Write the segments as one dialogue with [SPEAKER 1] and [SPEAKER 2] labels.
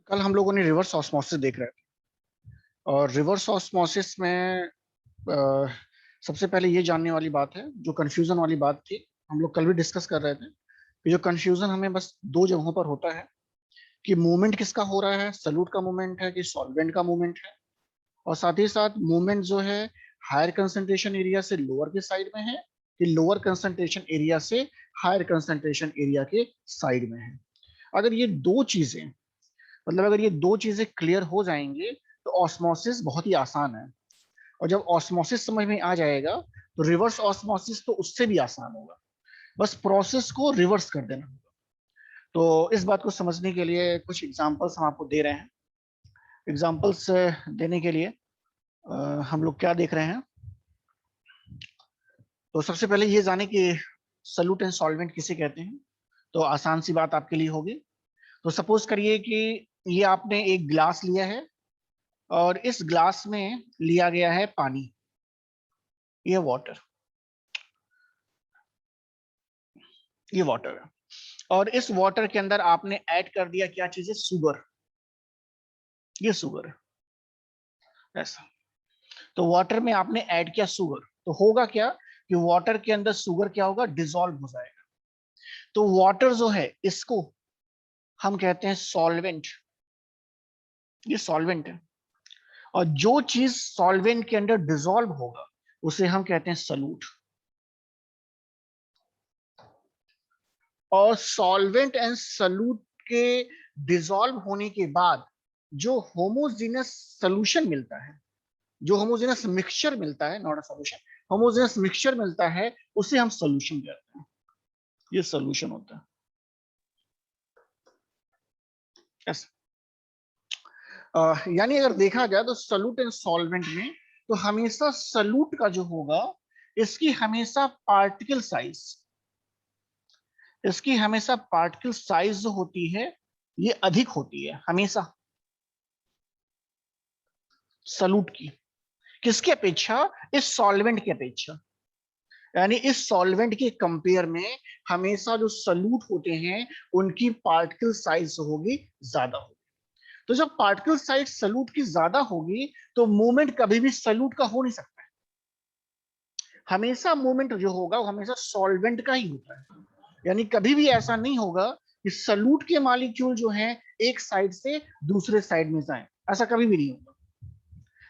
[SPEAKER 1] कल हम लोगों ने रिवर्स ऑस्मोसिस देख रहे थे और रिवर्स ऑस्मोसिस में अ, सबसे पहले ये जानने वाली बात है, जो कंफ्यूजन वाली बात थी। हम लोग कल भी डिस्कस कर रहे थे कि जो कंफ्यूजन हमें बस दो जगहों पर होता है कि मूवमेंट किसका हो रहा है, सल्यूट का मूवमेंट है कि सॉल्वेंट का मूवमेंट है। और साथ ही साथ मूवमेंट जो है हायर कंसंट्रेशन एरिया से लोअर के साइड में है कि लोअर कंसंट्रेशन एरिया से हायर कंसंट्रेशन एरिया के साइड में है। अगर ये दो चीजें मतलब अगर ये दो चीजें क्लियर हो जाएंगे तो ऑस्मोसिस बहुत ही आसान है। और जब ऑस्मोसिस समझ में आ जाएगा तो रिवर्स ऑस्मोसिस तो उससे भी आसान होगा। बस प्रोसेस को रिवर्स कर देना होगा। तो इस बात को समझने के लिए कुछ एग्जांपल्स हम आपको दे रहे हैं। एग्जांपल्स देने के लिए हम लोग क्या देख रहे हैं। तो सबसे पहले ये जाने कि सॉल्यूट एंड सॉल्वेंट किसे कहते हैं। तो आसान सी बात आपके लिए होगी। तो सपोज करिए कि ये आपने एक ग्लास लिया है और इस ग्लास में लिया गया है पानी, ये वाटर है। और इस वाटर के अंदर आपने ऐड कर दिया क्या चीज है, शुगर। ये शुगर है ऐसा। तो वाटर में आपने ऐड किया शुगर, तो होगा क्या कि वाटर के अंदर शुगर क्या होगा, डिसॉल्व हो जाएगा। तो वाटर जो है इसको हम कहते हैं सॉल्वेंट। ये सॉल्वेंट है। और जो चीज सॉल्वेंट के अंदर डिसॉल्व होगा उसे हम कहते हैं सॉल्यूट। और सॉल्वेंट एंड सॉल्यूट के डिसॉल्व होने के बाद जो होमोजेनस सॉल्यूशन मिलता है, जो होमोजेनस मिक्सचर मिलता है, not a solution, homogeneous mixture मिलता है, उसे हम सॉल्यूशन कहते हैं। ये सॉल्यूशन होता है ऐसा। यानी अगर देखा जाए तो सॉल्यूट एंड सॉल्वेंट में तो हमेशा सॉल्यूट का जो होगा इसकी हमेशा पार्टिकल साइज, इसकी हमेशा पार्टिकल साइज जो होती है ये अधिक होती है हमेशा सॉल्यूट की। किसकी अपेक्षा, इस सॉल्वेंट की अपेक्षा। यानी इस सॉल्वेंट के कंपेयर में हमेशा जो सॉल्यूट होते हैं उनकी पार्टिकल साइज होगी, ज्यादा होगी। तो जब पार्टिकल साइज सॉल्यूट की ज्यादा होगी तो मूवमेंट कभी भी सॉल्यूट का हो नहीं सकता है। हमेशा मूवमेंट जो होगा वो हमेशा सॉल्वेंट का ही होता है। यानी कभी भी ऐसा नहीं होगा कि सॉल्यूट के मॉलिक्यूल जो हैं एक साइड से दूसरे साइड में जाएं, ऐसा कभी भी नहीं होगा।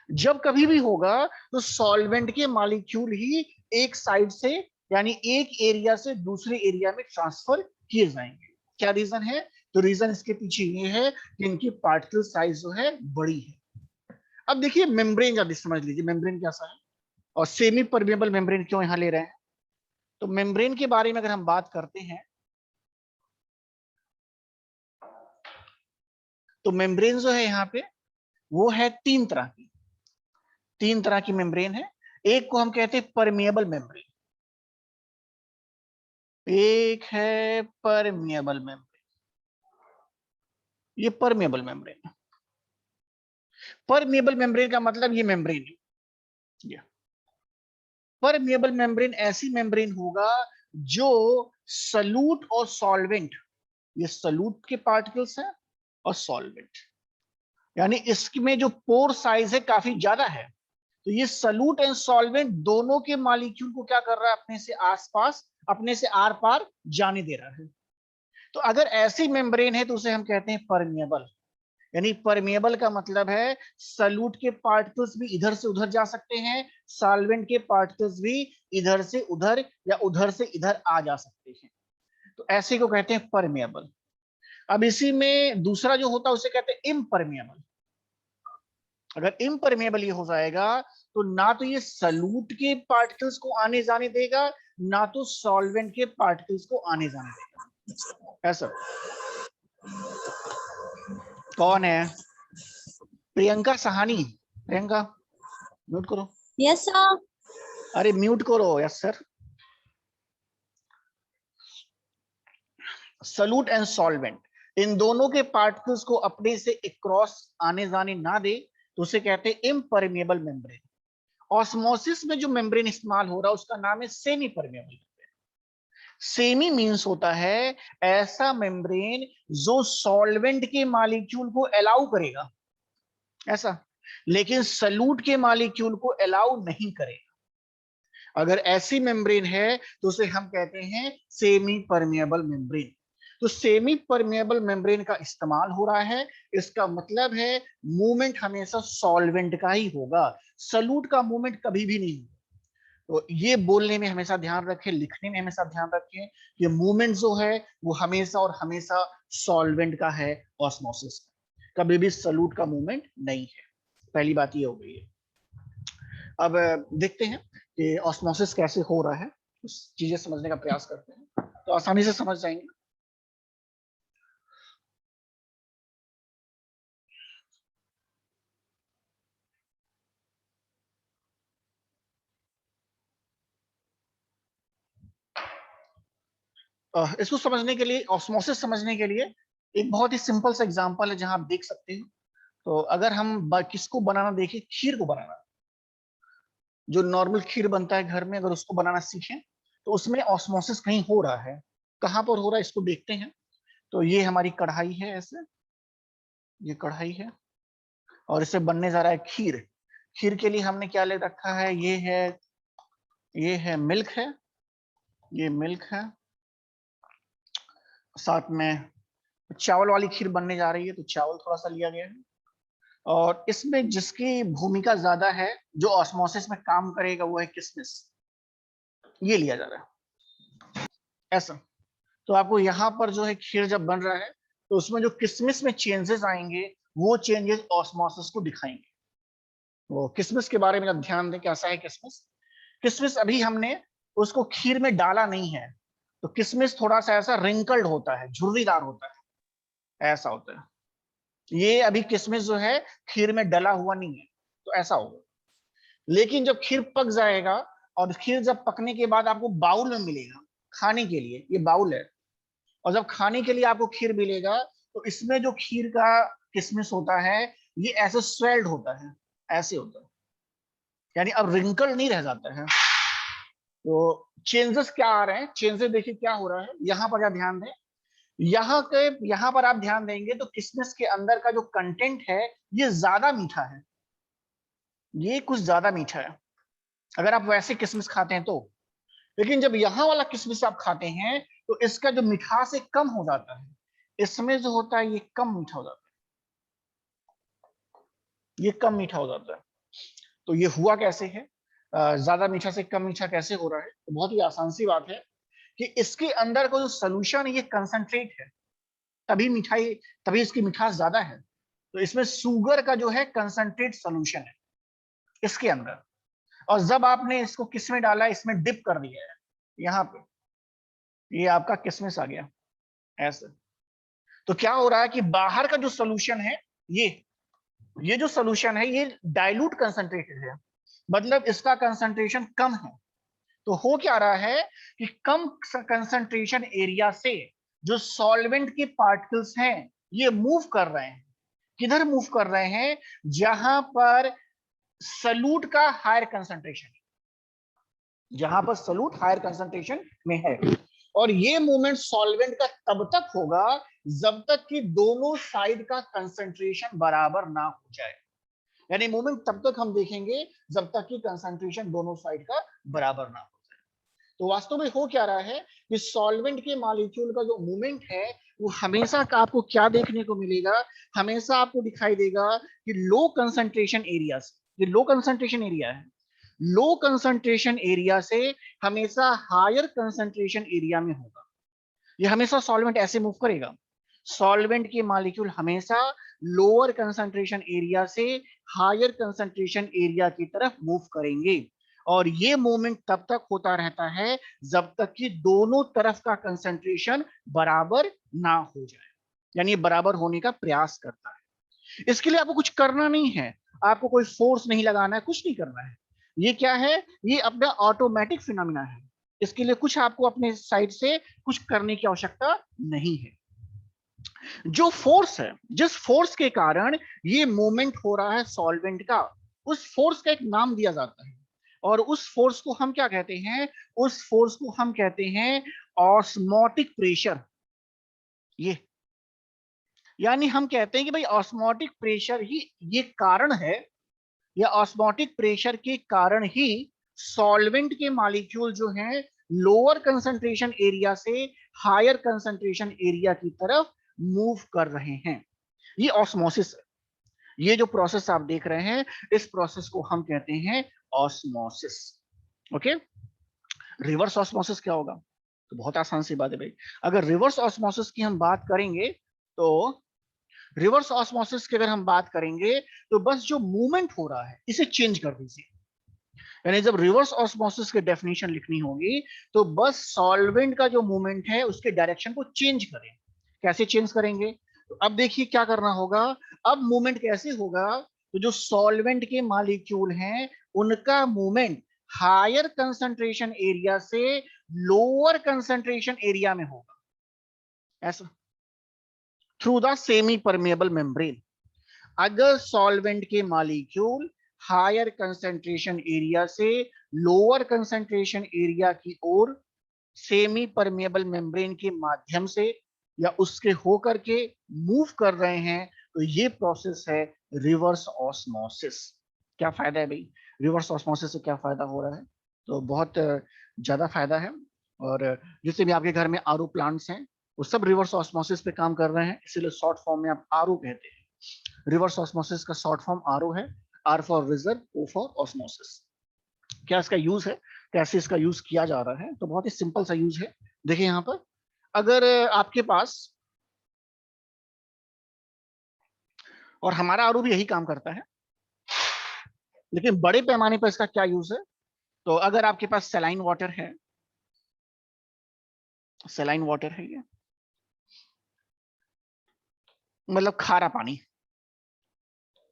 [SPEAKER 1] जब कभी भी होगा तो सॉल्वेंट के मॉलिक्यूल ही एक साइड से यानी एक एरिया से दूसरे एरिया में ट्रांसफर किए जाएंगे। क्या रीजन है, तो रीजन इसके पीछे ये है कि इनकी पार्टिकल साइज जो है बड़ी है। अब देखिए मेम्ब्रेन, जल्दी समझ लीजिए मेम्ब्रेन कैसा है और सेमी परमेबल मेम्ब्रेन क्यों यहां ले रहे हैं। तो मेम्ब्रेन के बारे में अगर हम बात करते हैं तो मेम्ब्रेन जो है यहाँ पे वो है तीन तरह की मेम्ब्रेन है। एक को हम कहते हैं परमिएबल मेम्ब्रेन, एक है परमिएबल मेम्ब्रेन। ये परमिएबल मेम्ब्रेन है। परमिएबल मेम्ब्रेन का मतलब ये मेम्ब्रेन है। ये परमिएबल मेम्ब्रेन ऐसी मेम्ब्रेन होगा जो सॉल्यूट और सॉल्वेंट, ये सॉल्यूट के पार्टिकल्स हैं और सॉल्वेंट, यानी इसमें जो पोर साइज है काफी ज्यादा है। तो ये सॉल्यूट एंड सॉल्वेंट दोनों के मॉलिक्यूल को क्या कर रहा है, अपने से आसपास, अपने से आर पार जाने दे रहा है। तो अगर ऐसी मेम्ब्रेन है तो उसे हम कहते हैं परमिएबल। यानी परमिएबल का मतलब है सॉल्यूट के पार्टिकल्स भी इधर से उधर जा सकते हैं, सॉल्वेंट के पार्टिकल्स भी इधर से उधर या उधर से इधर आ जा सकते हैं। तो ऐसे को कहते हैं परमिएबल। अब इसी में दूसरा जो होता है उसे कहते हैं इम्परमिएबल। अगर इम्परमिएबल ये हो जाएगा तो ना तो ये सॉल्यूट के पार्टिकल्स को आने जाने देगा, ना तो सॉल्वेंट के पार्टिकल्स को आने जाने देगा ऐसा। कौन है, प्रियंका सहानी। प्रियंका म्यूट करो।
[SPEAKER 2] Yes sir.
[SPEAKER 1] अरे म्यूट करो, yes sir. Solute and solvent in दोनों के पार्टिकल्स को अपने से क्रॉस आने जाने ना दे तो उसे कहते हैं इम्परमिएबल मेम्ब्रेन। ऑस्मोसिस में जो मेम्ब्रेन इस्तेमाल हो रहा है उसका नाम है सेमी परमिएबल। सेमी मीन्स होता है ऐसा मेम्ब्रेन जो सॉल्वेंट के मॉलिक्यूल को अलाउ करेगा, ऐसा, लेकिन सल्यूट के मॉलिक्यूल को अलाउ नहीं करेगा। अगर ऐसी मेम्ब्रेन है तो उसे हम कहते हैं सेमी परमिएबल मेम्ब्रेन। तो सेमी परमिएबल मेम्ब्रेन का इस्तेमाल हो रहा है, इसका मतलब है मूवमेंट हमेशा सॉल्वेंट का ही होगा, सल्यूट का मूवमेंट कभी भी नहीं होगा। तो ये बोलने में हमेशा ध्यान रखें, लिखने में हमेशा ध्यान रखें कि मूवमेंट जो है वो हमेशा और हमेशा सॉल्वेंट का है, ऑस्मोसिस, कभी भी सल्यूट का मूवमेंट नहीं है। पहली बात ये हो गई है। अब देखते हैं कि ऑस्मोसिस कैसे हो रहा है, उस चीजें समझने का प्रयास करते हैं तो आसानी से समझ जाएंगे। इसको समझने के लिए, ऑस्मोसिस समझने के लिए एक बहुत ही सिंपल सा एग्जांपल है जहां आप देख सकते हैं। तो अगर हम किसको बनाना देखें, खीर को बनाना, जो नॉर्मल खीर बनता है घर में, अगर उसको बनाना सीखें तो उसमें ऑस्मोसिस कहीं हो रहा है। कहां पर हो रहा है इसको देखते हैं। तो ये हमारी कढ़ाई है, ऐसे ये कढ़ाई है और इससे बनने जा रहा है खीर। खीर के लिए हमने क्या ले रखा है, ये है मिल्क है, ये मिल्क है, साथ में चावल वाली खीर बनने जा रही है तो चावल थोड़ा सा लिया गया है। और इसमें जिसकी भूमिका ज्यादा है, जो ऑस्मोसिस में काम करेगा, वो है किशमिश, ये लिया जा रहा है, ऐसा। तो आपको यहाँ पर जो है खीर जब बन रहा है तो उसमें जो किशमिश में चेंजेस आएंगे, वो चेंजेस ऑस्मोसिस को दिखाएंगे। वो किशमिश के बारे में जब ध्यान दें, कैसा है किशमिश, किशमिश अभी हमने उसको खीर में डाला नहीं है, तो किशमिश थोड़ा सा ऐसा रिंकल्ड होता है, झुर्रीदार होता है, ऐसा होता है। ये अभी किशमिश जो है खीर में डला हुआ नहीं है, तो ऐसा होगा। लेकिन जब खीर पक जाएगा, और खीर जब पकने के बाद आपको बाउल में मिलेगा खाने के लिए, ये बाउल है, और जब खाने के लिए आपको खीर मिलेगा तो इसमें जो खीर का किशमिश होता है, ये ऐसे स्वेल्ड होता है, ऐसे होता है, यानी अब रिंकल नहीं रह जाता है। तो चेंजेस क्या आ रहे हैं, चेंजेस देखिए क्या हो रहा है, यहाँ पर आप ध्यान दें। यहाँ पर आप ध्यान देंगे तो किशमिश के अंदर का जो कंटेंट है, ये ज्यादा मीठा है, ये कुछ ज्यादा मीठा है अगर आप वैसे किशमिश खाते हैं तो। लेकिन जब यहाँ वाला किशमिश आप खाते हैं तो इसका जो मिठास है कम हो जाता है, इसमें जो होता है ये कम मीठा हो जाता है, ये कम मीठा हो जाता है। तो ये हुआ कैसे है, ज्यादा मीठा से कम मीठा कैसे हो रहा है, तो बहुत ही आसान सी बात है कि इसके अंदर का जो सोल्यूशन है ये कंसंट्रेट है, तभी मिठाई, तभी इसकी मिठास ज्यादा है। तो इसमें शुगर का जो है कंसंट्रेट सोल्यूशन है इसके अंदर, और जब आपने इसको किस में डाला, इसमें डिप कर दिया है, यहाँ पे ये आपका किशमिश आ गया, ऐसे। तो क्या हो रहा है कि बाहर का जो सोल्यूशन है, ये जो सोल्यूशन है ये डाइल्यूट कंसंट्रेटेड है, मतलब इसका कंसंट्रेशन कम है। तो हो क्या रहा है कि कम कंसंट्रेशन एरिया से जो सॉल्वेंट के पार्टिकल्स हैं ये मूव कर रहे हैं, किधर मूव कर रहे हैं, जहां पर सल्यूट का हायर कंसंट्रेशन, जहां पर सल्यूट हायर कंसंट्रेशन में है। और ये मूवमेंट सॉल्वेंट का तब तक होगा जब तक कि दोनों साइड का कंसंट्रेशन बराबर ना हो जाए, यानी मूवमेंट तब तक हम देखेंगे जब तक कि कंसंट्रेशन दोनों साइड का बराबर ना हो जाए। तो वास्तव में हो क्या रहा है कि सॉल्वेंट के मॉलिक्यूल का जो मूवमेंट है वो हमेशा आपको क्या देखने को मिलेगा, हमेशा आपको दिखाई देगा कि लो कंसंट्रेशन एरिया से, ये लो कंसंट्रेशन एरिया है, लो कंसंट्रेशन एरिया से हमेशा हायर कंसंट्रेशन एरिया में होगा। ये हमेशा सॉल्वेंट ऐसे मूव करेगा, सॉल्वेंट के मॉलिक्यूल हमेशा लोअर कंसंट्रेशन एरिया से हायर कंसंट्रेशन एरिया की तरफ मूव करेंगे। और ये मूवमेंट तब तक होता रहता है जब तक कि दोनों तरफ का कंसंट्रेशन बराबर ना हो जाए, यानी बराबर होने का प्रयास करता है। इसके लिए आपको कुछ करना नहीं है, आपको कोई फोर्स नहीं लगाना है, कुछ नहीं करना है। ये क्या है, ये अपना ऑटोमेटिक फिनोमिना है, इसके लिए कुछ आपको अपने साइड से कुछ करने की आवश्यकता नहीं है। जो फोर्स है, जिस फोर्स के कारण ये मूवमेंट हो रहा है सॉल्वेंट का, उस फोर्स का एक नाम दिया जाता है, और उस फोर्स को हम क्या कहते हैं, उस फोर्स को हम कहते हैं ऑस्मोटिक प्रेशर, ये यानी हम कहते हैं कि भाई ऑस्मोटिक प्रेशर ही ये कारण है, या ऑस्मोटिक प्रेशर के कारण ही सॉल्वेंट के मॉलिक्यूल जो हैं लोअर कंसंट्रेशन एरिया से हायर कंसंट्रेशन एरिया की तरफ मूव कर रहे हैं। ये ऑस्मोसिस है। ये जो प्रोसेस आप देख रहे हैं, इस प्रोसेस को हम कहते हैं ऑस्मोसिस। ओके, रिवर्स ऑस्मोसिस क्या होगा? तो बहुत आसान सी बात है भाई। अगर रिवर्स ऑस्मोसिस की हम बात करेंगे, तो रिवर्स ऑस्मोसिस की अगर हम बात करेंगे तो बस जो मूवमेंट हो रहा है इसे चेंज कर दीजिए। यानी जब रिवर्स ऑस्मोसिस की डेफिनेशन लिखनी होगी तो बस सॉल्वेंट का जो मूवमेंट है उसके डायरेक्शन को चेंज करें। कैसे चेंज करेंगे? तो अब देखिए क्या करना होगा। अब मूवमेंट कैसे होगा? तो जो सॉल्वेंट के मॉलिक्यूल हैं उनका मूवमेंट हायर कंसंट्रेशन एरिया से लोअर कंसंट्रेशन एरिया में होगा, ऐसा, through the semi permeable membrane. अगर सॉल्वेंट के मॉलिक्यूल हायर कंसंट्रेशन एरिया से लोअर कंसंट्रेशन एरिया की ओर सेमी परमेबल मेम्ब्रेन के माध्यम से या उसके होकर के मूव कर रहे हैं, तो ये प्रोसेस है रिवर्स ऑस्मोसिस। क्या फायदा है भाई? रिवर्स ऑस्मोसिस से क्या फायदा हो रहा है? तो बहुत ज्यादा फायदा है। और जितने भी आपके घर में आरओ प्लांट्स हैं वो सब रिवर्स ऑस्मोसिस पे काम कर रहे हैं, इसीलिए शॉर्ट फॉर्म में आप आरओ कहते हैं। रिवर्स ऑस्मोसिस का शॉर्ट फॉर्म आरओ है, R for reserve, O for osmosis. क्या इसका यूज है, कैसे इसका यूज किया जा रहा है? तो बहुत ही सिंपल सा यूज है। देखिए यहां पर, अगर आपके पास, और हमारा आरओ भी यही काम करता है, लेकिन बड़े पैमाने पर इसका क्या यूज है? तो अगर आपके पास सलाइन वाटर है, सलाइन वाटर है ये मतलब खारा पानी,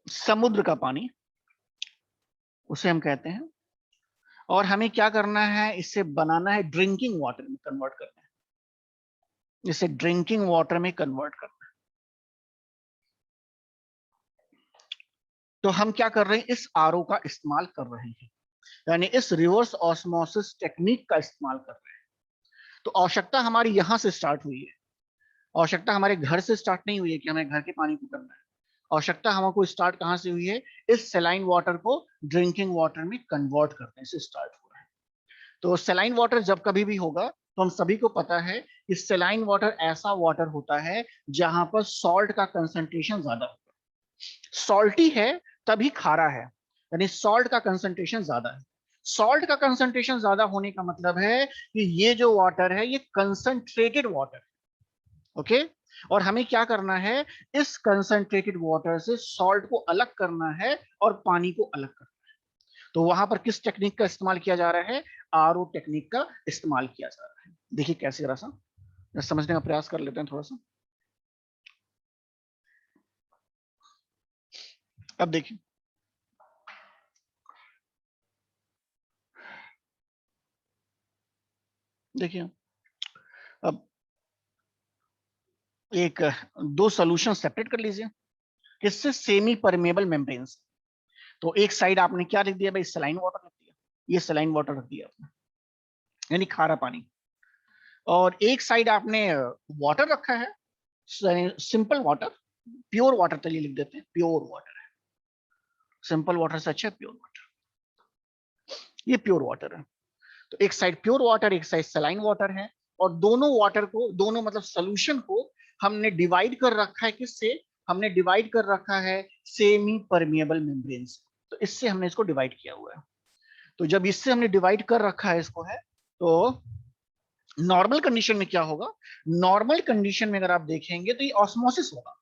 [SPEAKER 1] समुद्र का पानी उसे हम कहते हैं, और हमें क्या करना है, इससे बनाना है ड्रिंकिंग वाटर में कन्वर्ट करना है, इसे ड्रिंकिंग वाटर में कन्वर्ट करना है। तो हम क्या कर रहे हैं, इस आरओ का इस्तेमाल कर रहे हैं, यानी इस रिवर्स ऑस्मोसिस टेक्निक का इस्तेमाल कर रहे हैं। तो आवश्यकता हमारी यहां से स्टार्ट हुई है। आवश्यकता हमारे घर से स्टार्ट नहीं हुई है कि हमें घर के पानी को करना है। आवश्यकता हमको स्टार्ट कहां से हुई है? इस सेलाइन वाटर को ड्रिंकिंग वाटर में कन्वर्ट करने से स्टार्ट हुआ है। तो सेलाइन वाटर जब कभी भी होगा, तो हम सभी को पता है कि सेलाइन वाटर ऐसा वाटर होता है जहां पर सॉल्ट का कंसंट्रेशन ज्यादा होगा। सॉल्टी है तभी खारा है, यानी सॉल्ट का कंसंट्रेशन ज्यादा है। सॉल्ट का कंसंट्रेशन ज्यादा होने का मतलब है कि ये जो वाटर है ये कंसंट्रेटेड वाटर है। ओके, और हमें क्या करना है, इस कंसंट्रेटेड वाटर से सॉल्ट को अलग करना है और पानी को अलग करना है। तो वहां पर किस टेक्निक का इस्तेमाल किया जा रहा है? आरओ टेक्निक का इस्तेमाल किया जा रहा है। देखिए कैसे, जरा सा समझने का प्रयास कर लेते हैं थोड़ा सा। अब देखिए, देखिए अब एक दो सॉल्यूशन सेपरेट कर लीजिए, किससे? सेमी परमेबल मेम्ब्रेन से। तो एक साइड आपने क्या लिख दिया भाई? सलाइन वाटर रख दिया, ये सलाइन वाटर रख दिया आपने, यानी खारा पानी। और एक साइड आपने वाटर रखा है, सिंपल वाटर, प्योर वाटर, चलिए लिख देते हैं प्योर वाटर है। सिंपल वाटर से अच्छा प्योर वाटर, ये प्योर वाटर है। तो एक साइड प्योर वाटर, एक साइड सलाइन वाटर है, और दोनों वाटर को, दोनों मतलब सोल्यूशन को हमने डिवाइड कर रखा है किससे? हमने डिवाइड कर रखा है सेमी परमिएबल मेम्ब्रेन से। तो इससे हमने इसको डिवाइड किया हुआ है। तो जब इससे हमने डिवाइड कर रखा है इसको है, तो नॉर्मल कंडीशन में क्या होगा? नॉर्मल कंडीशन में अगर आप देखेंगे तो ये ऑस्मोसिस होगा।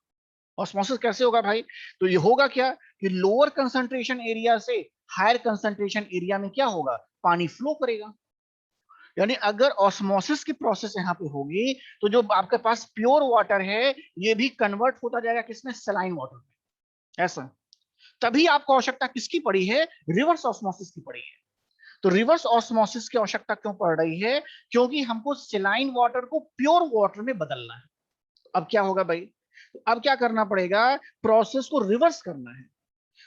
[SPEAKER 1] ऑस्मोसिस कैसे होगा भाई? तो ये होगा क्या कि लोअर कंसंट्रेशन एरिया से हायर कंसंट्रेशन एरिया में क्या होगा? पानी फ्लो करेगा। यानी अगर ऑस्मोसिस की प्रोसेस यहाँ पे होगी तो जो आपके पास प्योर वाटर है ये भी कन्वर्ट होता जाएगा किसमें? सलाइन वाटर में। ऐसा, तभी आपको आवश्यकता किसकी पड़ी है? रिवर्स ऑस्मोसिस की पड़ी है। तो रिवर्स ऑस्मोसिस की आवश्यकता क्यों पड़ रही है? क्योंकि हमको सलाइन वाटर को प्योर वाटर में बदलना है। अब क्या होगा भाई? अब क्या करना पड़ेगा? प्रोसेस को रिवर्स करना है।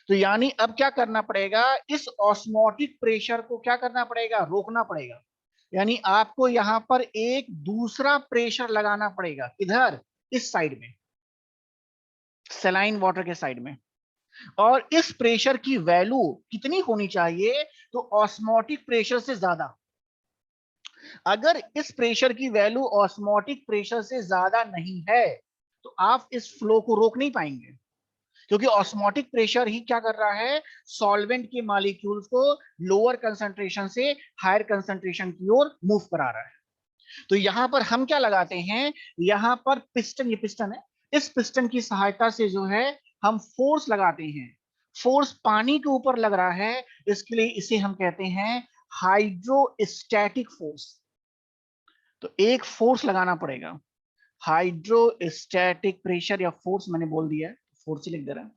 [SPEAKER 1] तो यानी अब क्या करना पड़ेगा? इस ऑस्मोटिक प्रेशर को क्या करना पड़ेगा? रोकना पड़ेगा। यानी आपको यहां पर एक दूसरा प्रेशर लगाना पड़ेगा, इधर इस साइड में, सलाइन वाटर के साइड में। और इस प्रेशर की वैल्यू कितनी होनी चाहिए? तो ऑस्मोटिक प्रेशर से ज्यादा। अगर इस प्रेशर की वैल्यू ऑस्मोटिक प्रेशर से ज्यादा नहीं है तो आप इस फ्लो को रोक नहीं पाएंगे, क्योंकि ऑस्मोटिक प्रेशर ही क्या कर रहा है? सॉल्वेंट के मॉलिक्यूल्स को लोअर कंसंट्रेशन से हायर कंसंट्रेशन की ओर मूव करा रहा है। तो यहां पर हम क्या लगाते हैं? यहां पर पिस्टन, ये पिस्टन है, इस पिस्टन की सहायता से जो है हम फोर्स लगाते हैं। फोर्स पानी के ऊपर लग रहा है, इसके लिए इसे हम कहते हैं हाइड्रोस्टैटिक फोर्स। तो एक फोर्स लगाना पड़ेगा, हाइड्रोस्टैटिक प्रेशर या फोर्स, मैंने बोल दिया है फोर्स ही लिख दे रहा है,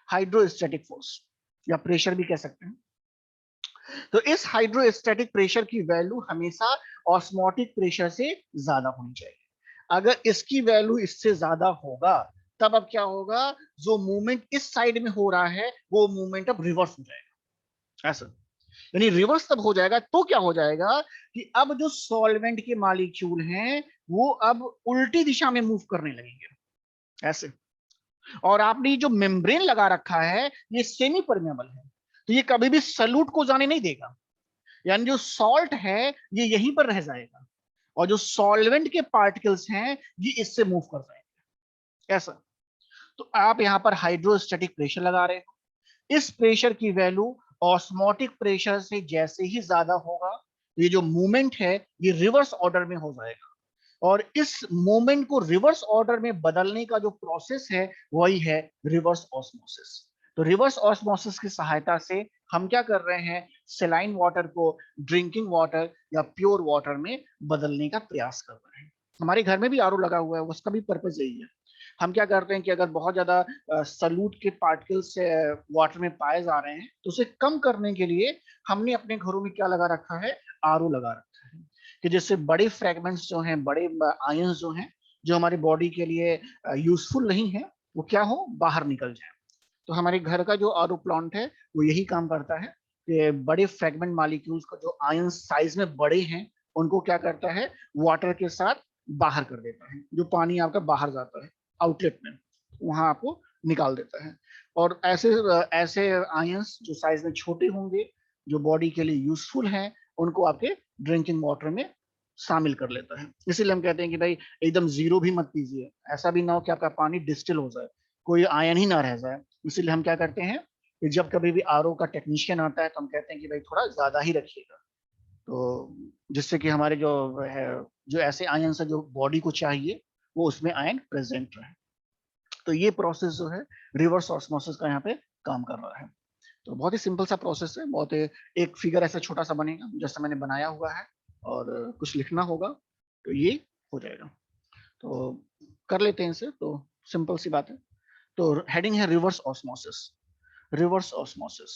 [SPEAKER 1] हाइड्रोस्टैटिक फोर्स या प्रेशर भी कह सकते हैं। तो इस हाइड्रोस्टैटिक प्रेशर की वैल्यू हमेशा ऑस्मोटिक प्रेशर से ज्यादा होनी चाहिए। अगर इसकी वैल्यू इससे ज्यादा होगा तब अब क्या होगा? जो मूवमेंट इस साइड में हो रहा है वो मूवमेंट अब रिवर्स हो जाएगा, ऐसा। यानी रिवर्स तब हो जाएगा तो क्या हो जाएगा कि अब जो सॉल्वेंट के मॉलिक्यूल हैं वो अब उल्टी दिशा में मूव करने लगेंगे, ऐसे। और आपने जो मेम्ब्रेन लगा रखा है ये सेमी परमेबल है, तो ये कभी भी सल्यूट को जाने नहीं देगा। यानी जो सॉल्ट है ये यहीं पर रह जाएगा और जो सॉल्वेंट के पार्टिकल्स हैं ये इससे मूव कर जाएंगे, ऐसा। तो आप यहां पर हाइड्रोस्टैटिक प्रेशर लगा रहे हो, इस प्रेशर की वैल्यू ऑस्मोटिक प्रेशर से जैसे ही ज्यादा होगा ये जो मूवमेंट है ये रिवर्स ऑर्डर में हो जाएगा। और इस मोमेंट को रिवर्स ऑर्डर में बदलने का जो प्रोसेस है वही है रिवर्स ऑस्मोसिस। तो रिवर्स ऑस्मोसिस की सहायता से हम क्या कर रहे हैं? सेलाइन वाटर को ड्रिंकिंग वाटर या प्योर वाटर में बदलने का प्रयास कर रहे हैं। हमारे घर में भी आरओ लगा हुआ है, उसका भी पर्पज यही है। हम क्या करते हैं कि अगर बहुत ज्यादा सल्यूट के पार्टिकल्स वाटर में पाए जा रहे हैं तो उसे कम करने के लिए हमने अपने घरों में क्या लगा रखा है? आरओ लगा रखा है, कि जिससे बड़े फ्रेगमेंट्स जो हैं, बड़े आयंस जो हैं, जो हमारी बॉडी के लिए यूजफुल नहीं है, वो क्या हो? बाहर निकल जाए। तो हमारे घर का जो आरओ प्लांट है वो यही काम करता है कि बड़े फ्रेगमेंट मॉलिक्यूल्स को जो आयन साइज में बड़े हैं उनको क्या करता है? वाटर के साथ बाहर कर देता है। जो पानी आपका बाहर जाता है आउटलेट में, वहां आपको निकाल देता है। और ऐसे ऐसे आयंस जो साइज में छोटे होंगे, जो बॉडी के लिए यूजफुल हैं, उनको आपके ड्रिंकिंग वाटर में शामिल कर लेता है। इसीलिए हम कहते हैं कि भाई एकदम जीरो भी मत पीजिए, ऐसा भी ना हो कि आपका पानी डिस्टिल हो जाए, कोई आयन ही ना रह जाए। इसीलिए हम क्या करते हैं कि जब कभी भी आरओ का टेक्नीशियन आता है तो हम कहते हैं कि भाई थोड़ा ज्यादा ही रखिएगा, तो जिससे कि हमारे जो है, जो ऐसे आयन है जो बॉडी को चाहिए वो उसमें आयन प्रेजेंट रहे। तो ये प्रोसेस जो है रिवर्स ऑस्मोसिस का यहाँ पे काम कर रहा है। तो बहुत ही सिंपल सा प्रोसेस है, बहुत ही, एक फिगर ऐसा छोटा सा बनेगा जैसा मैंने बनाया हुआ है और कुछ लिखना होगा तो ये हो जाएगा। तो कर लेते हैं इसे, तो सिंपल सी बात है। तो हेडिंग है reverse osmosis. Reverse osmosis,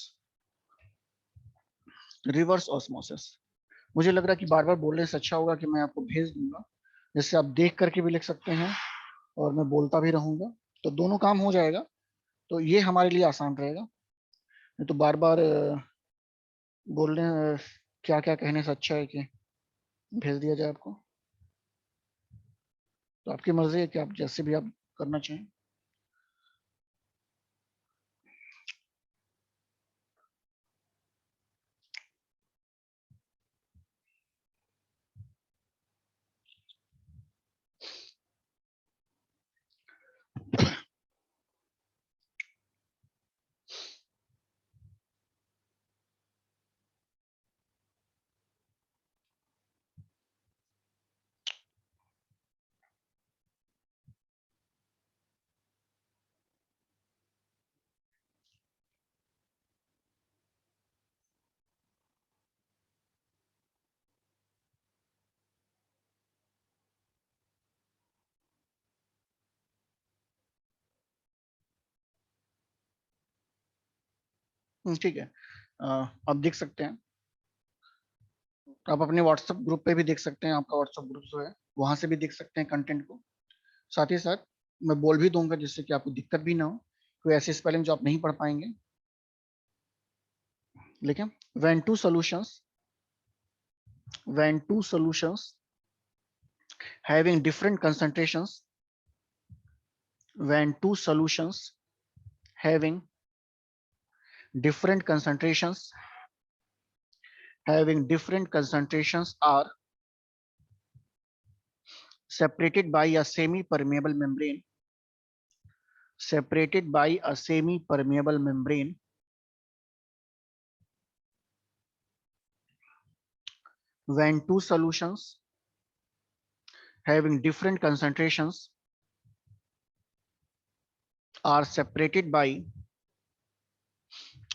[SPEAKER 1] reverse osmosis. मुझे लग रहा है कि बार बार बोलने से अच्छा होगा कि मैं आपको भेज दूंगा, जिससे आप देख करके भी लिख सकते हैं और मैं बोलता भी रहूंगा, तो दोनों काम हो जाएगा। तो ये हमारे लिए आसान रहेगा। नहीं तो बार बार बोलने क्या क्या कहने से अच्छा है कि भेज दिया जाए आपको। तो आपकी मर्जी है कि आप जैसे भी आप करना चाहें। ठीक है। आप देख सकते हैं, आप अपने व्हाट्सएप ग्रुप पे भी देख सकते हैं, आपका व्हाट्सएप ग्रुप जो है वहां से भी देख सकते हैं कंटेंट को। साथ ही साथ मैं बोल भी दूंगा जिससे कि आपको दिक्कत भी ना हो, कोई ऐसे स्पेलिंग जो आप नहीं पढ़ पाएंगे। लेकिन when two solutions when two solutions having different concentrations, when two solutions having different concentrations are separated by a semi-permeable membrane, separated by a semi-permeable membrane, when two solutions having different concentrations are separated by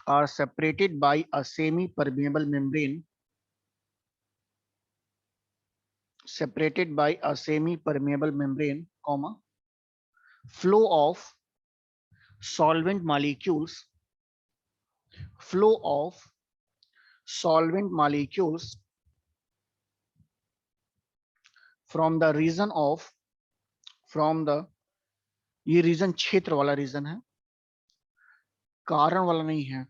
[SPEAKER 1] a semi-permeable membrane, separated by a semi-permeable membrane, comma, flow of solvent molecules, flow of solvent molecules from the region of, from the, ये reason क्षेत्र वाला reason है, कारण वाला नहीं है,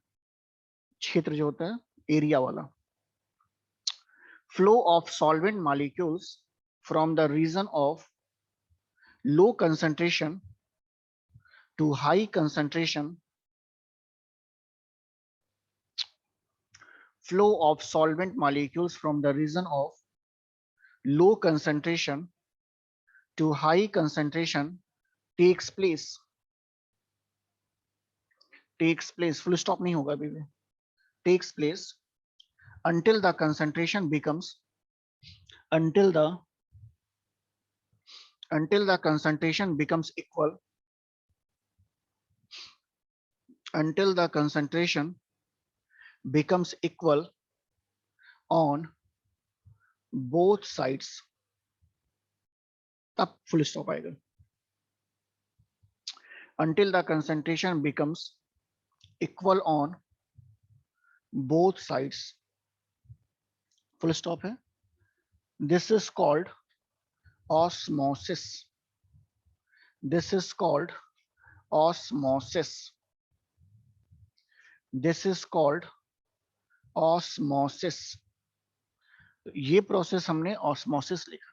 [SPEAKER 1] क्षेत्र जो होता है एरिया वाला. Flow of solvent molecules from the region of low concentration to high concentration, flow of solvent molecules from the region of low concentration to high concentration takes place, full stop नहीं होगा अभी भी, takes place until the concentration becomes, until the concentration becomes equal, until the concentration becomes equal on both sides, तब full stop आएगा. Until the concentration becomes equal on both sides, full stop है. This is called osmosis. This is called osmosis. This is called osmosis. ये process हमने osmosis लिखा,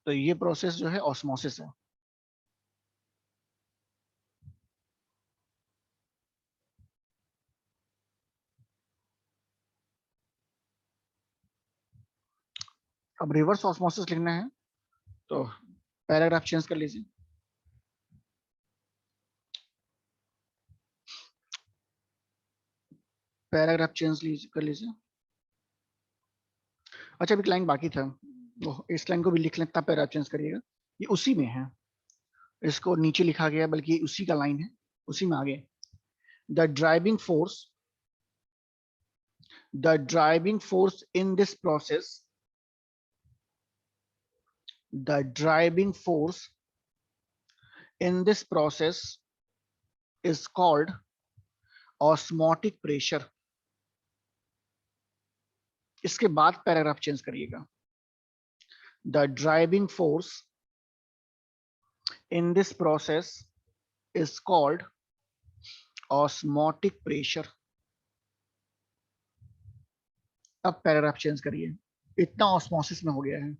[SPEAKER 1] तो ये process जो है osmosis है. अब रिवर्स ऑस्मोसिस लिखना है तो पैराग्राफ चेंज कर लीजिए. पैराग्राफ चेंज कर लीजिए. अच्छा अभी लाइन बाकी था, इस लाइन को भी लिख लें तब पैराग्राफ चेंज करिएगा. ये उसी में है, इसको नीचे लिखा गया बल्कि उसी का लाइन है, उसी में आगे. The driving force in this process, the driving force in this process is called osmotic pressure. इसके बाद पैराग्राफ चेंज करिएगा. The driving force in this process is called osmotic pressure. अब पैराग्राफ चेंज करिए, इतना ऑस्मोसिस में हो गया है.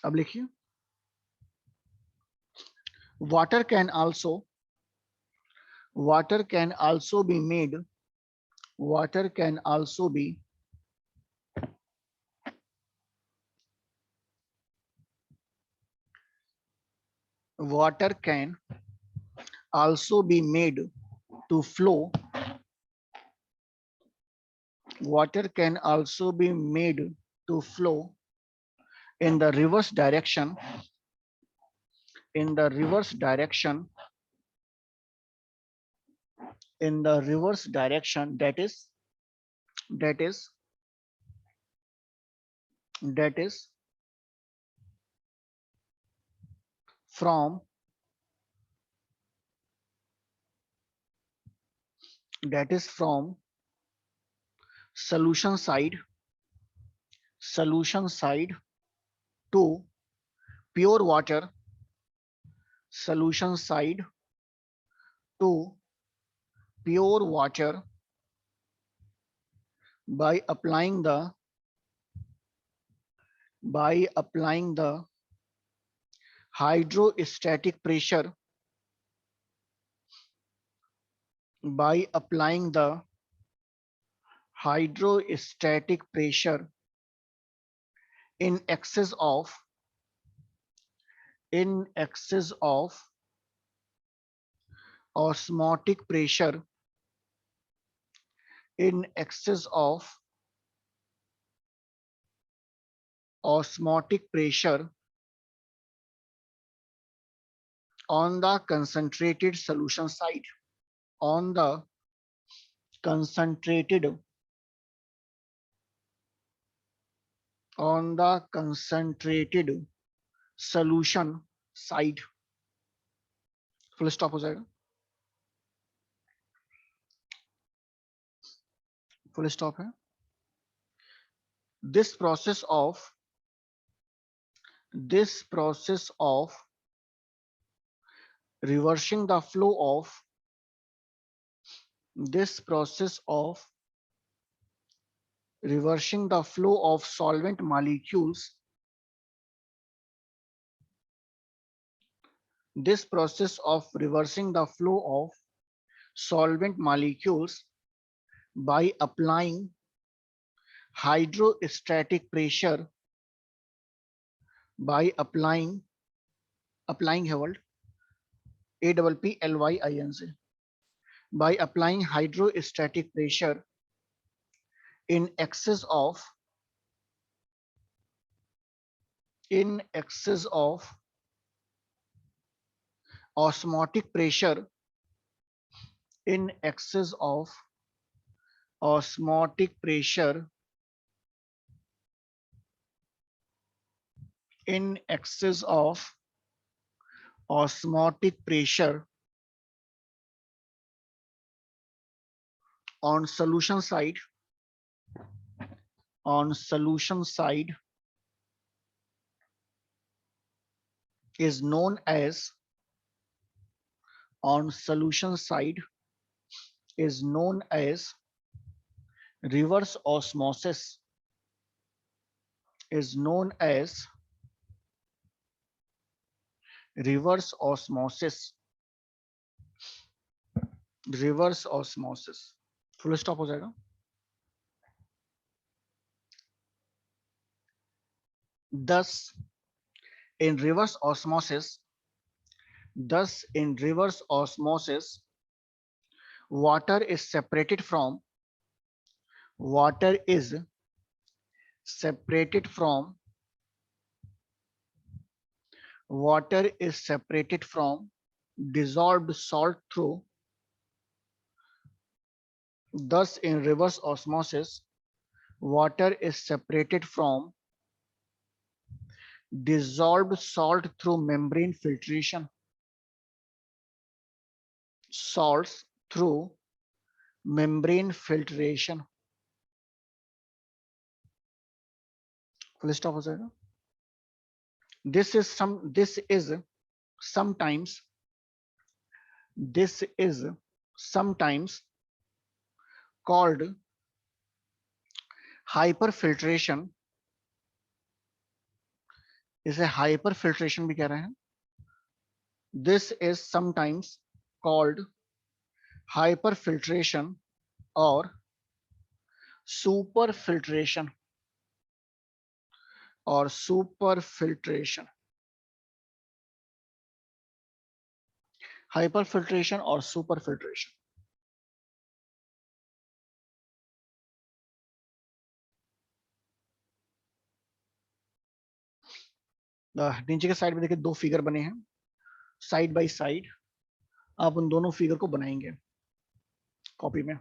[SPEAKER 1] अब लिखिए, water can also be made, water can also be made to flow, water can also be made to flow in the reverse direction, in the reverse direction, in the reverse direction, that is from solution side to pure water, solution side to pure water by applying the hydrostatic pressure, by applying the hydrostatic pressure in excess of osmotic pressure, in excess of osmotic pressure on the concentrated solution side, on the concentrated solution side, full stop हो जाएगा, full stop है. This process of reversing the flow of solvent molecules, this process of reversing the flow of solvent molecules by applying hydrostatic pressure, by applying है word APPLYINC, by applying hydrostatic pressure in excess of osmotic pressure, in excess of osmotic pressure, in excess of osmotic pressure on solution side, is known as, on solution side is known as reverse osmosis, is known as reverse osmosis, reverse osmosis. Full stop हो जाएगा. Thus in reverse osmosis, water is separated from dissolved salt through. Thus in reverse osmosis, water is separated from dissolved salt through membrane filtration. Salts through membrane filtration. Full stop हो जाएगा. This is sometimes called hyperfiltration. इसे hyperfiltration भी कह रहे हैं. This is sometimes called hyperfiltration or superfiltration. Hyperfiltration or superfiltration. नीचे के side में देखिए दो फिगर बने हैं साइड बाय साइड. आप उन दोनों फिगर को बनाएंगे कॉपी में.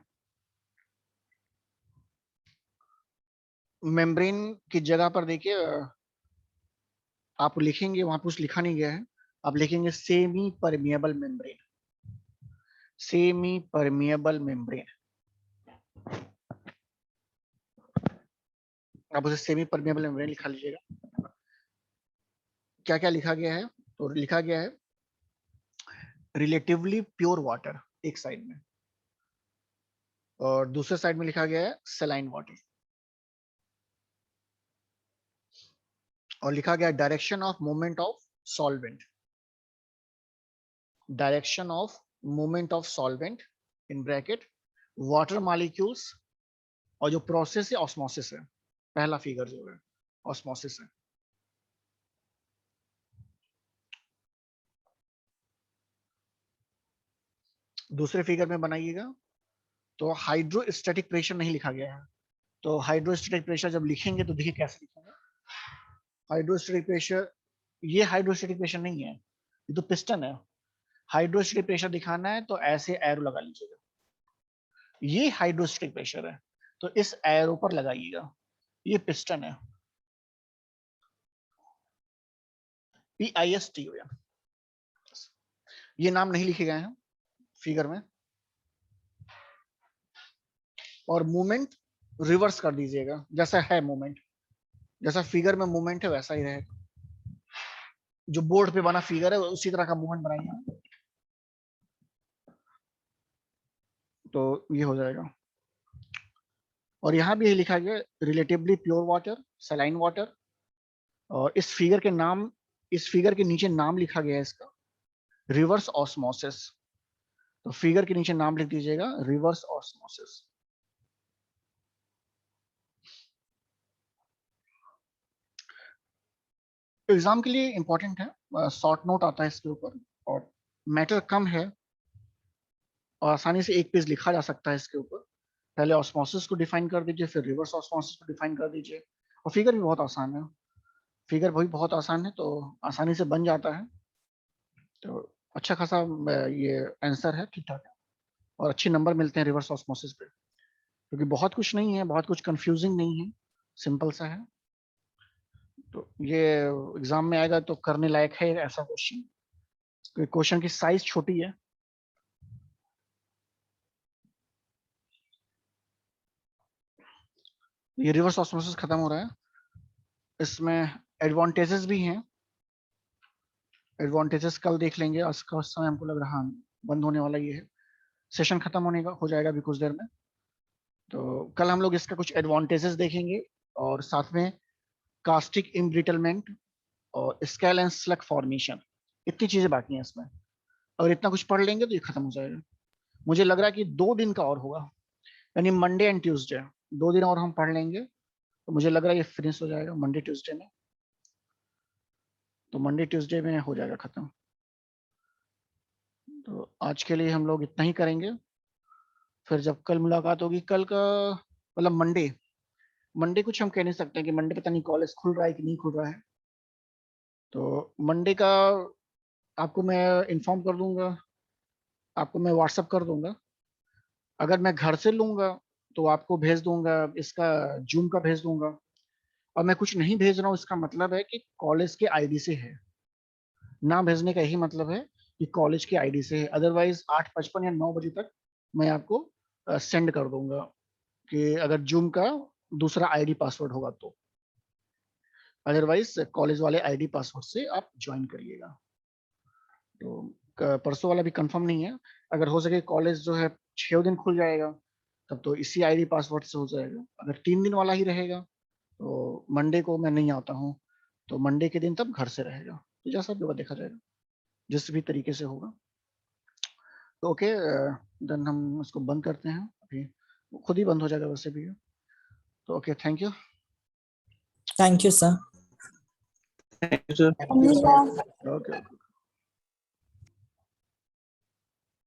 [SPEAKER 1] मेम्ब्रेन की जगह पर देखिए आप लिखेंगे, वहां कुछ लिखा नहीं गया है, आप लिखेंगे semi permeable membrane. Semi permeable membrane, आप उसे सेमी परमिएबल मेम्ब्रेन लिखा लीजिएगा. क्या क्या लिखा गया है? तो लिखा गया है रिलेटिवली प्योर वाटर एक साइड में, और दूसरे साइड में लिखा गया है सलाइन वाटर, और लिखा गया direction of movement of solvent, direction of movement of solvent in bracket water molecules, और जो प्रोसेस है ऑस्मोसिस है, पहला फिगर जो है ऑस्मोसिस है। दूसरे फिगर में बनाइएगा तो हाइड्रोस्टैटिक प्रेशर नहीं लिखा गया है, तो हाइड्रोस्टैटिक प्रेशर जब लिखेंगे तो देखिए कैसे लिखेंगे। हाइड्रोस्टैटिक प्रेशर, ये हाइड्रोस्टैटिक प्रेशर नहीं है, ये तो पिस्टन है। हाइड्रोस्टैटिक प्रेशर दिखाना है तो ऐसे एरो लगा लीजिएगा, ये हाइड्रोस्टैटिक प्रेशर है तो इस एरो पर लगाइएगा, ये पिस्टन है, PIST हो गया। ये नाम नहीं लिखे गए हैं फिगर में, और मूवमेंट रिवर्स कर दीजिएगा, जैसा है मूवमेंट, जैसा फिगर में मूवमेंट है वैसा ही रहेगा, जो बोर्ड पे बना फिगर है उसी तरह का मूवमेंट बनाइए, तो ये हो जाएगा। और यहाँ भी यही लिखा गया relatively pure water, saline water, और इस फिगर के नाम, इस फिगर के नीचे नाम लिखा गया है इसका रिवर्स ऑस्मोसिस, तो फिगर के नीचे नाम लिख दीजिएगा रिवर्स ऑस्मोसिस। एग्जाम के लिए इंपॉर्टेंट है, शॉर्ट नोट आता है इसके ऊपर, और मैटर कम है और आसानी से एक पेज लिखा जा सकता है इसके ऊपर। पहले ऑस्मोसिस को डिफाइन कर दीजिए, फिर रिवर्स ऑस्मोसिस को डिफाइन कर दीजिए, और फिगर भी बहुत आसान है, फिगर भी बहुत आसान है, तो आसानी से बन जाता है, तो अच्छा खासा ये आंसर है, ठीक ठाक है, और अच्छे नंबर मिलते हैं रिवर्स ऑस्मोसिस पे, क्योंकि बहुत कुछ नहीं है, बहुत कुछ कंफ्यूजिंग नहीं है, सिंपल सा है, तो ये एग्जाम में आएगा तो करने लायक है ऐसा क्वेश्चन, क्वेश्चन की साइज छोटी है। ये रिवर्स ऑस्मोसिस खत्म हो रहा है, इसमें एडवांटेजेस भी हैं, एडवांटेजेस कल देख लेंगे, आज का समय हमको लग रहा बंद होने वाला ये है, सेशन खत्म होने का हो जाएगा अभी कुछ देर में, तो कल हम लोग इसका कुछ एडवांटेजेस देखेंगे, और साथ में कास्टिक इम्ब्रिटलमेंट और स्केल एंड स्लग फॉर्मेशन, इतनी चीजें बाकी हैं इसमें, अगर इतना कुछ पढ़ लेंगे तो ये खत्म हो जाएगा। मुझे लग रहा है कि 2 दिन का और होगा, यानी मंडे एंड ट्यूसडे 2 दिन और हम पढ़ लेंगे, तो मुझे लग रहा है ये फिनिश हो जाएगा मंडे ट्यूसडे में, तो मंडे ट्यूसडे में हो जाएगा खत्म। तो आज के लिए हम लोग इतना ही करेंगे, फिर जब कल मुलाकात होगी, कल का मतलब मंडे, मंडे कुछ हम कह नहीं सकते कि मंडे पता नहीं कॉलेज खुल रहा है कि नहीं खुल रहा है, तो मंडे का आपको मैं इन्फॉर्म कर दूंगा, आपको मैं व्हाट्सअप कर दूंगा, अगर मैं घर से लूंगा तो आपको भेज दूंगा, इसका जूम का भेज दूंगा, और मैं कुछ नहीं भेज रहा हूँ इसका मतलब है कि कॉलेज के आईडी से है, ना भेजने का यही मतलब है कि कॉलेज के आईडी से है, अदरवाइज 8:55 या 9 बजे तक मैं आपको सेंड कर दूंगा, कि अगर जूम का दूसरा आईडी पासवर्ड होगा तो, अदरवाइज कॉलेज वाले आईडी पासवर्ड से आप ज्वाइन करिएगा। तो परसों वाला भी कंफर्म नहीं है, अगर हो सके कॉलेज जो है 6 दिन खुल जाएगा तब तो इसी आईडी पासवर्ड से हो जाएगा, अगर 3 दिन वाला ही रहेगा तो मंडे को मैं नहीं आता हूँ, तो मंडे के दिन तब घर से रहेगा, तो जैसा भी होगा देखा जाएगा, जिस भी तरीके से होगा। तो ओके, देन हम इसको बंद करते हैं, अभी खुद ही बंद हो जाएगा वैसे भी, तो okay, thank you.
[SPEAKER 2] Thank you, sir.
[SPEAKER 3] Thank you, sir.
[SPEAKER 1] Okay.